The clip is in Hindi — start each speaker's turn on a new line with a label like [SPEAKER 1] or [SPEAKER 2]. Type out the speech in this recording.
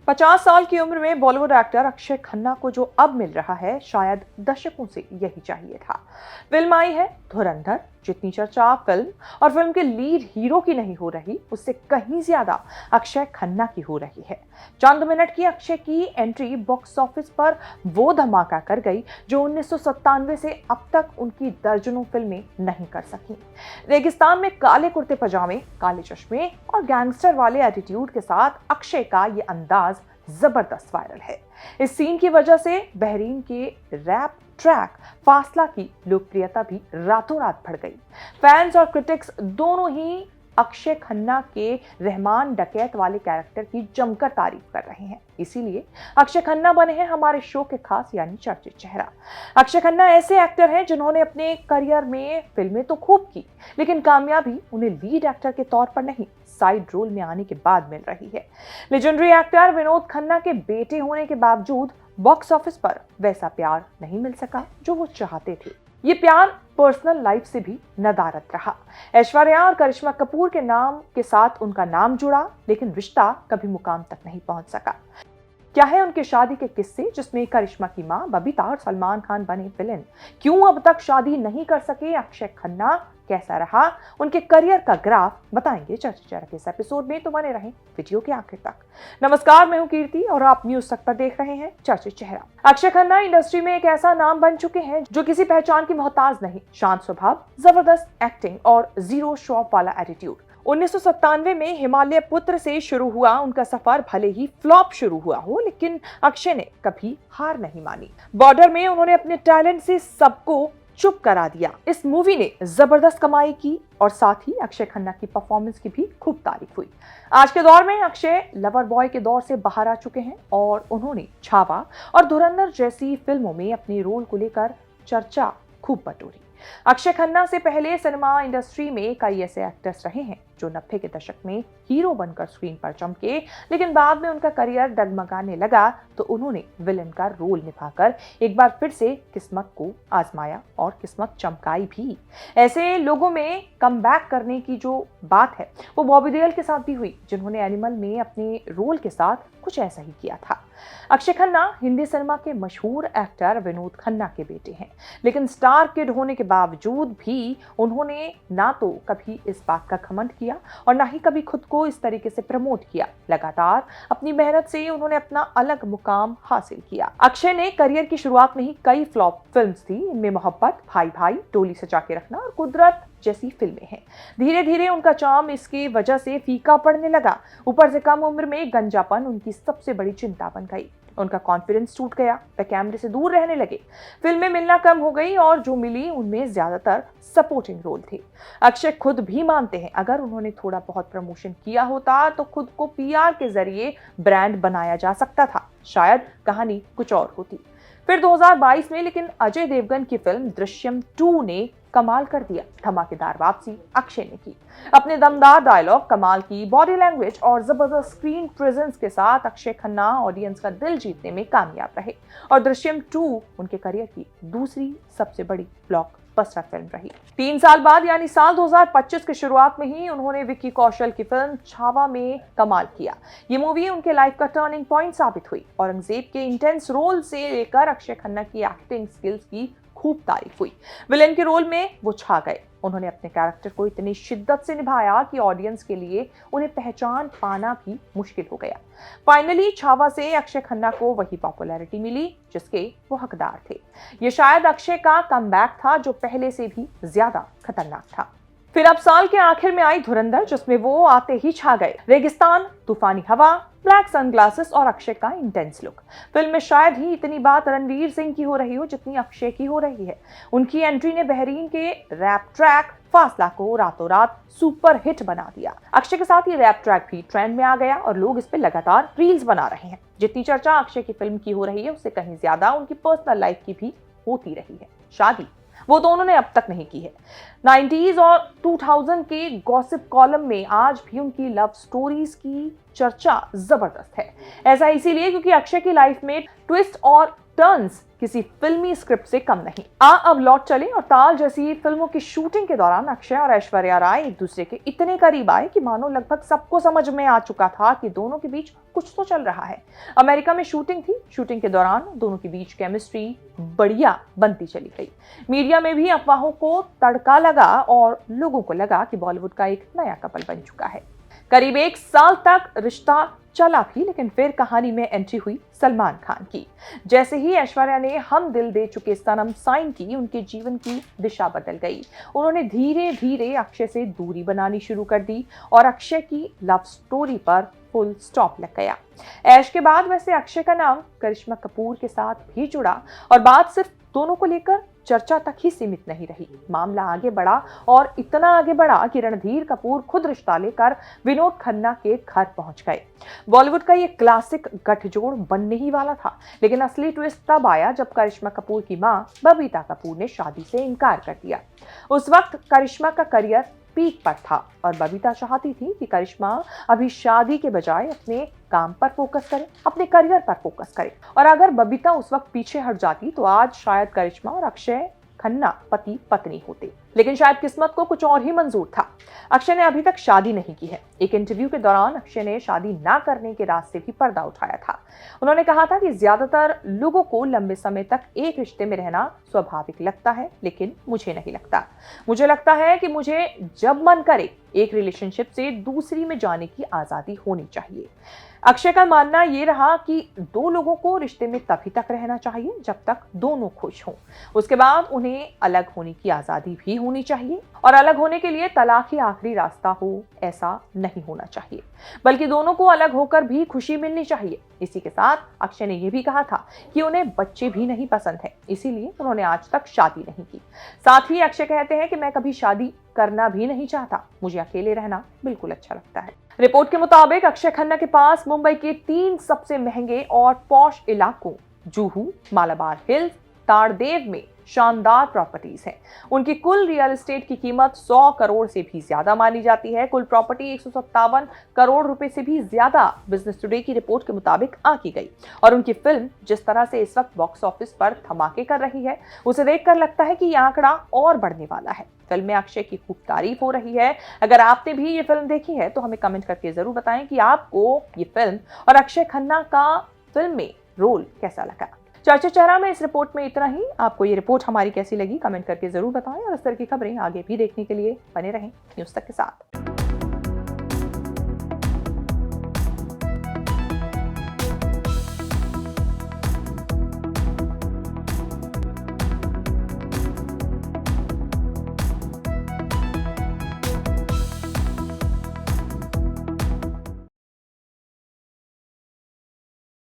[SPEAKER 1] 50 साल की उम्र में बॉलीवुड एक्टर अक्षय खन्ना को जो अब मिल रहा है, शायद दशकों से यही चाहिए था। फिल्म आई है धुरंधर। जितनी चर्चा फिल्म और फिल्म के लीड हीरो की नहीं हो रही, उससे कहीं ज्यादा अक्षय खन्ना की हो रही है। चंद मिनट की अक्षय की एंट्री बॉक्स ऑफिस पर वो धमाका कर गई जो 1997 से अब तक उनकी दर्जनों फिल्में नहीं कर सकी। रेगिस्तान में काले कुर्ते पजामे, काले चश्मे और गैंगस्टर वाले एटीट्यूड के साथ अक्षय का ये अंदाज जबरदस्त वायरल है। इस सीन की वजह से बहरीन के रैप ट्रैक फासला की लोकप्रियता भी रातों रात बढ़ गई। फैंस और क्रिटिक्स दोनों ही अक्षय खन्ना के रहमान डकैत वाले कैरेक्टर की जमकर तारीफ कर रहे हैं। इसीलिए अक्षय खन्ना बने हैं हमारे शो के खास यानी चर्चित चेहरा। अक्षय खन्ना ऐसे एक्टर हैं जिन्होंने अपने करियर में फिल्में तो खूब की, लेकिन कामयाबी उन्हें लीड एक्टर के तौर पर नहीं, साइड रोल में आने के बाद मिल रही है। लेजेंडरी एक्टर विनोद खन्ना के बेटे होने के बावजूद बॉक्स ऑफिस पर वैसा प्यार नहीं मिल सका जो वो चाहते थे। ये प्यार पर्सनल लाइफ से भी नदारद रहा। ऐश्वर्या और करिश्मा कपूर के नाम के साथ उनका नाम जुड़ा, लेकिन रिश्ता कभी मुकाम तक नहीं पहुंच सका। क्या है उनके शादी के किस्से जिसमें करिश्मा की मां बबीता और सलमान खान बने विलेन? क्यों अब तक शादी नहीं कर सके अक्षय खन्ना? कैसा रहा उनके करियर का ग्राफ? बताएंगे चर्चा चेहरा के इस एपिसोड में, तो बने रहें वीडियो के आखिर तक। नमस्कार, मैं हूं कीर्ति और आप न्यूज तक पर देख रहे हैं चर्चित चेहरा। अक्षय खन्ना इंडस्ट्री में एक ऐसा नाम बन चुके हैं जो किसी पहचान की मोहताज नहीं। शांत स्वभाव, जबरदस्त एक्टिंग और जीरो शो ऑफ वाला एटीट्यूड। 1997 में हिमालय पुत्र से शुरू हुआ उनका सफर भले ही फ्लॉप शुरू हुआ हो, लेकिन अक्षय ने कभी हार नहीं मानी। बॉर्डर में उन्होंने अपने टैलेंट से सबको चुप करा दिया। इस मूवी ने जबरदस्त कमाई की और साथ ही अक्षय खन्ना की परफॉर्मेंस की भी खूब तारीफ हुई। आज के दौर में अक्षय लवर बॉय के दौर से बाहर आ चुके हैं और उन्होंने छावा और धुरंधर जैसी फिल्मों में अपने रोल को लेकर चर्चा खूब बटोरी। अक्षय खन्ना से पहले सिनेमा इंडस्ट्री में कई ऐसे एक्टर्स रहे हैं जो 90 के दशक में हीरो बनकर स्क्रीन पर चमके, लेकिन बाद में उनका करियर डगमगाने लगा तो उन्होंने विलेन का रोल निभाकर एक बार फिर से किस्मत को आजमाया और किस्मत चमकाई भी। ऐसे लोगों में कमबैक करने की जो बात है वो बॉबी देओल के साथ भी हुई, जिन्होंने एनिमल में अपने रोल के साथ कुछ ऐसा ही किया था। अक्षय खन्ना हिंदी सिनेमा के मशहूर एक्टर विनोद खन्ना के बेटे हैं, लेकिन स्टार किड होने के बावजूद भी उन्होंने ना तो कभी इस बात का घमंड किया और ना ही कभी खुद को इस तरीके से प्रमोट किया। लगातार अपनी मेहनत से उन्होंने अपना अलग मुकाम हासिल किया। अक्षय ने करियर की शुरुआत में ही कई फ्लॉप फिल्म्स थी, इनमें मोहब्बत, भाई भाई, डोली सजा के रखना और कुदरत जैसी फिल्में हैं। धीरे धीरे उनका चार्म इसकी वजह से फीका पड़ने लगा। ऊपर से कम उम्र में गंजापन उनकी सबसे बड़ी चिंता बन गई। उनका कॉन्फिडेंस टूट गया, वे कैमरे से दूर रहने लगे। फिल्में मिलना कम हो गई और जो मिली उनमें ज्यादातर सपोर्टिंग रोल थे। अक्षय खुद भी मानते हैं अगर उन्होंने थोड़ा बहुत प्रमोशन किया होता तो खुद को पीआर के जरिए ब्रांड बनाया जा सकता था, शायद कहानी कुछ और होती। फिर 2022 में लेकिन अजय देवगन की फिल्म दृश्यम 2 ने कमाल कर दिया। धमाकेदार वापसी अक्षय ने की। अपने दमदार डायलॉग, कमाल की बॉडी लैंग्वेज और जबरदस्त स्क्रीन प्रेजेंस के साथ अक्षय खन्ना ऑडियंस का दिल जीतने में कामयाब रहे और दृश्यम 2 उनके करियर की दूसरी सबसे बड़ी ब्लॉकबस्टर फिल्म रही। 3 साल बाद यानी साल 2025 की शुरुआत में ही उन्होंने विक्की कौशल की फिल्म छावा में कमाल किया। ये मूवी उनके लाइफ का टर्निंग पॉइंट साबित हुई। औरंगजेब के इंटेंस रोल से लेकर अक्षय खन्ना की एक्टिंग स्किल्स की खूब तारीफ हुई। विलेन के रोल में वो छा गए। उन्होंने अपने कैरेक्टर को इतनी शिद्दत से निभाया कि ऑडियंस के लिए उन्हें पहचान पाना भी मुश्किल हो गया। फाइनली छावा से अक्षय खन्ना को वही पॉपुलैरिटी मिली जिसके वो हकदार थे। ये शायद अक्षय का कमबैक था जो पहले से भी ज्यादा खतरनाक था। फिर अब साल के आखिर में आई धुरंधर, जिसमें वो आते ही छा गए। रेगिस्तान, तूफानी हवा, ब्लैक सनग्लासेस और अक्षय का इंटेंस लुक। फिल्म में शायद ही इतनी बात रणवीर सिंह की हो रही हो जितनी अक्षय की हो रही है। उनकी एंट्री ने बहरीन के रैप ट्रैक फासला को रातों रात सुपर हिट बना दिया। अक्षय के साथ ही रैप ट्रैक भी ट्रेंड में आ गया और लोग इस पे लगातार रील्स बना रहे हैं। जितनी चर्चा अक्षय की फिल्म की हो रही है उससे कहीं ज्यादा उनकी पर्सनल लाइफ की भी होती रही है। शादी वो तो उन्होंने अब तक नहीं की है। 90s और 2000 के गॉसिप कॉलम में आज भी उनकी लव स्टोरीज की चर्चा जबरदस्त है। ऐसा इसीलिए क्योंकि अक्षय की लाइफ में ट्विस्ट और टर्न्स किसी फिल्मी स्क्रिप्ट से कम नहीं। अब लौट चले और ताल जैसी फिल्मों की शूटिंग के दौरान अक्षय और ऐश्वर्या राय एक दूसरे के इतने करीब आए कि मानो लगभग सबको समझ में आ चुका था कि दोनों के बीच कुछ तो चल रहा है। अमेरिका में शूटिंग थी। शूटिंग के दौरान दोनों के बीच केमिस्ट्री बढ़िया बनती चली गई। मीडिया में भी अफवाहों को तड़का लगा और लोगों को लगा कि बॉलीवुड का एक नया कपल बन चुका है। करीब 1 साल तक रिश्ता चला भी, लेकिन फिर कहानी में एंट्री हुई सलमान खान की। जैसे ही ऐश्वर्या ने हम दिल दे चुके सनम साइन की, उनके जीवन की दिशा बदल गई। उन्होंने धीरे धीरे अक्षय से दूरी बनानी शुरू कर दी और अक्षय की लव स्टोरी पर फुल स्टॉप लग गया। ऐश के बाद वैसे अक्षय का नाम करिश्मा कपूर के साथ भी जुड़ा और बात सिर्फ दोनों को लेकर चर्चा तक ही सीमित नहीं रही। मामला आगे बढ़ा और इतना आगे बढ़ा कि रणधीर कपूर खुद रिश्ता लेकर विनोद खन्ना के घर पहुंच गए। बॉलीवुड का ये क्लासिक गठजोड़ बनने ही वाला था, लेकिन असली ट्विस्ट तब आया जब करिश्मा कपूर की मां बबीता कपूर ने शादी से इनकार कर दिया। उस वक्त करिश्मा का करियर पीक पर था और बबीता चाहती थी कि करिश्मा अभी शादी के बजाय अपने काम पर फोकस करे, अपने करियर पर फोकस करे। और अगर बबीता उस वक्त पीछे हट जाती तो आज शायद करिश्मा और अक्षय खन्ना पति पत्नी होते। लेकिन शायद किस्मत को कुछ और ही मंजूर था। अक्षय ने अभी तक शादी नहीं की है। एक इंटरव्यू के दौरान अक्षय ने शादी ना करने के रास्ते भी पर्दा उठाया था। उन्होंने कहा था कि ज्यादातर लोगों को लंबे समय तक एक रिश्ते में रहना स्वाभाविक लगता है, लेकिन मुझे नहीं लगता। मुझे लगता है कि मुझे जब मन करे एक रिलेशनशिप से दूसरी में जाने की आजादी होनी चाहिए। अक्षय का मानना यह रहा कि 2 लोगों को रिश्ते में तभी तक रहना चाहिए जब तक दोनों खुश हों। उसके बाद उन्हें अलग होने की आजादी भी होनी चाहिए और अलग होने के लिए तलाक ही आखिरी रास्ता हो, ऐसा नहीं होना चाहिए, बल्कि दोनों को अलग होकर भी खुशी मिलनी चाहिए। इसी के साथ अक्षय ने यह भी कहा था कि उन्हें बच्चे भी नहीं पसंद है, इसीलिए उन्होंने आज तक शादी नहीं की। साथ ही अक्षय कहते हैं कि मैं कभी शादी करना भी नहीं चाहता, मुझे अकेले रहना बिल्कुल अच्छा लगता है। रिपोर्ट के मुताबिक अक्षय खन्ना के पास मुंबई के 3 सबसे महंगे और पॉश इलाकों जुहू, मालाबार हिल्स, ताड़देव में शानदार प्रॉपर्टीज हैं। उनकी कुल रियल एस्टेट की कीमत 100 करोड़ से भी ज्यादा मानी जाती है। कुल प्रॉपर्टी 157 करोड़ रुपए से भी ज्यादा बिजनेस टुडे की रिपोर्ट के मुताबिक आंकी गई। और उनकी फिल्म जिस तरह से इस वक्त बॉक्स ऑफिस पर धमाके कर रही है, उसे देखकर लगता है कि यह आंकड़ा और बढ़ने वाला है। फिल्म में अक्षय की खूब तारीफ हो रही है। अगर आपने भी ये फिल्म देखी है तो हमें कमेंट करके जरूर बताएं कि आपको ये फिल्म और अक्षय खन्ना का फिल्म में रोल कैसा लगा। चर्चा चेहरा में इस रिपोर्ट में इतना ही। आपको ये रिपोर्ट हमारी कैसी लगी कमेंट करके जरूर बताएं और इस तरह की खबरें आगे भी देखने के लिए बने रहें न्यूज़ तक के साथ।